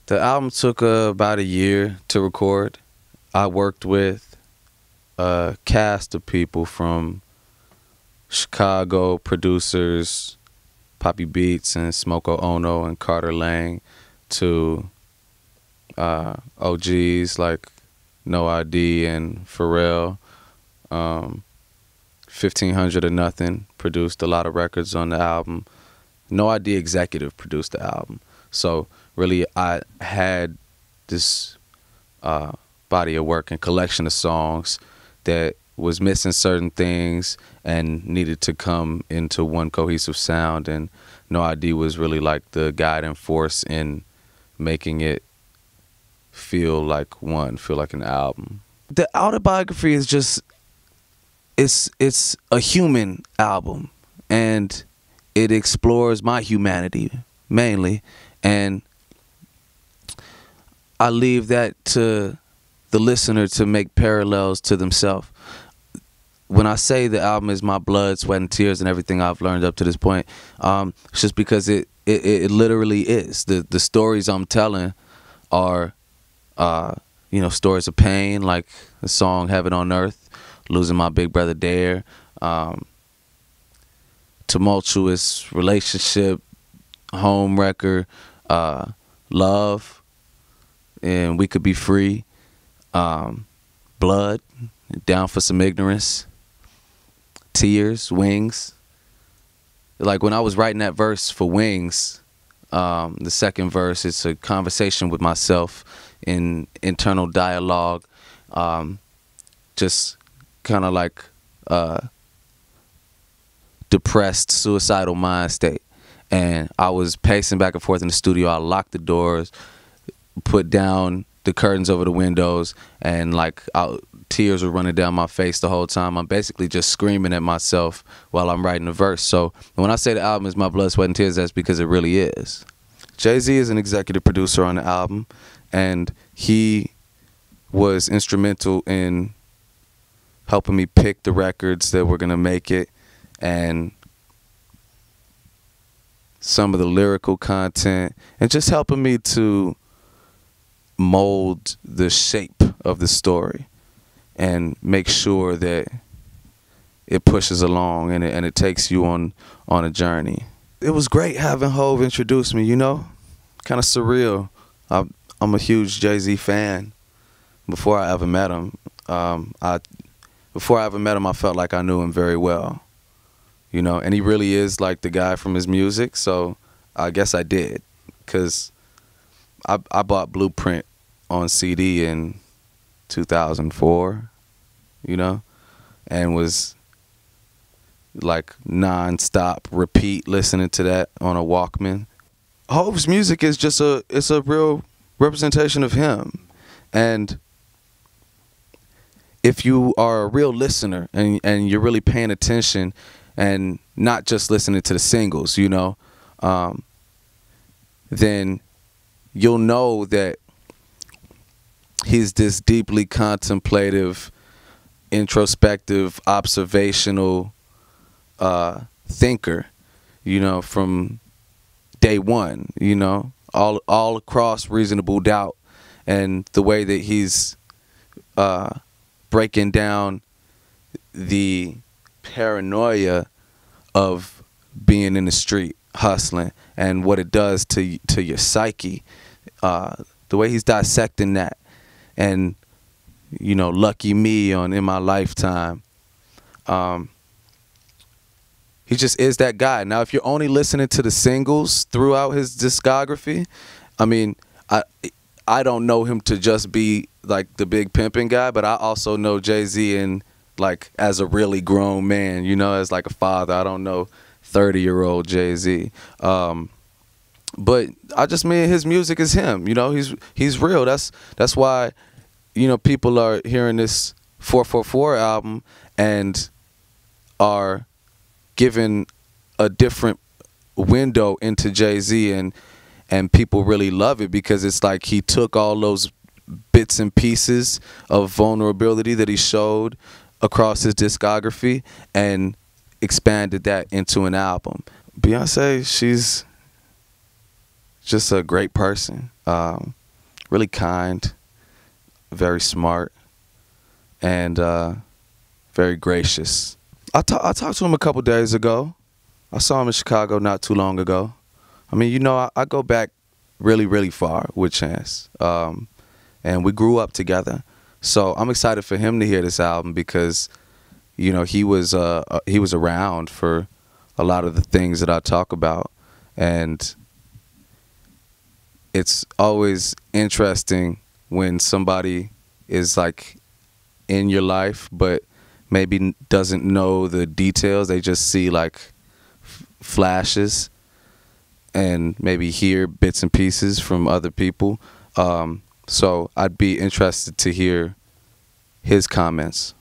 The album took about a year to record. I worked with a cast of people from Chicago producers, Poppy Beats and Smoko Ono and Carter Lang, to OGs like No ID and Pharrell. 1500 or Nothing produced a lot of records on the album. No ID executive produced the album. So really I had this body of work and collection of songs that was missing certain things and needed to come into one cohesive sound, and No ID was really like the guiding force in making it feel like an album. The Autobiography is just it's a human album, and it explores my humanity mainly, and I leave that to the listener to make parallels to themselves. When I say the album is my blood, sweat, and tears and everything I've learned up to this point, it's just because it literally is. The stories I'm telling are, stories of pain, like the song Heaven on Earth, losing my big brother Dare, tumultuous relationship, home wrecker, love, and We Could Be Free, blood, down for some ignorance, tears, wings. Like when I was writing that verse for Wings, the second verse, it's a conversation with myself in internal dialogue, just kind of like depressed, suicidal mind state. And I was pacing back and forth in the studio. I locked the doors, put down the curtains over the windows, and tears were running down my face the whole time. I'm basically just screaming at myself while I'm writing the verse. So when I say the album is my blood, sweat, and tears, that's because it really is. Jay-Z is an executive producer on the album, and he was instrumental in helping me pick the records that were going to make it, and some of the lyrical content, and just helping me to mold the shape of the story and make sure that it pushes along and it takes you on a journey. It was great having Hov introduce me, kind of surreal. I'm a huge Jay-Z fan. Before I ever met him, I felt like I knew him very well, and he really is like the guy from his music. So I guess I did, because I bought Blueprint on CD in 2004, and was like non-stop repeat listening to that on a Walkman. Hov's music is just it's a real representation of him. And if you are a real listener and you're really paying attention and not just listening to the singles, then you'll know that he's this deeply contemplative, introspective, observational thinker, from day one, all across Reasonable Doubt, and the way that he's breaking down the paranoia of being in the street hustling and what it does to your psyche, the way he's dissecting that, and Lucky Me on In My Lifetime. He just is that guy. Now, if you're only listening to the singles throughout his discography, I mean, I don't know him to just be like the big pimping guy, but I also know Jay-Z and like as a really grown man, as like a father. I don't know 30-year-old Jay-Z. But I just mean his music is him. He's real. That's why people are hearing this 444 album and are given a different window into Jay-Z, and people really love it because it's like he took all those bits and pieces of vulnerability that he showed across his discography and expanded that into an album. Beyonce, just a great person, really kind, very smart, and very gracious. I talked to him a couple days ago. I saw him in Chicago not too long ago. I mean, you know, I go back really, really far with Chance, and we grew up together. So I'm excited for him to hear this album because, you know, he was around for a lot of the things that I talk about, and it's always interesting when somebody is like in your life but maybe doesn't know the details. They just see like flashes and maybe hear bits and pieces from other people. So I'd be interested to hear his comments.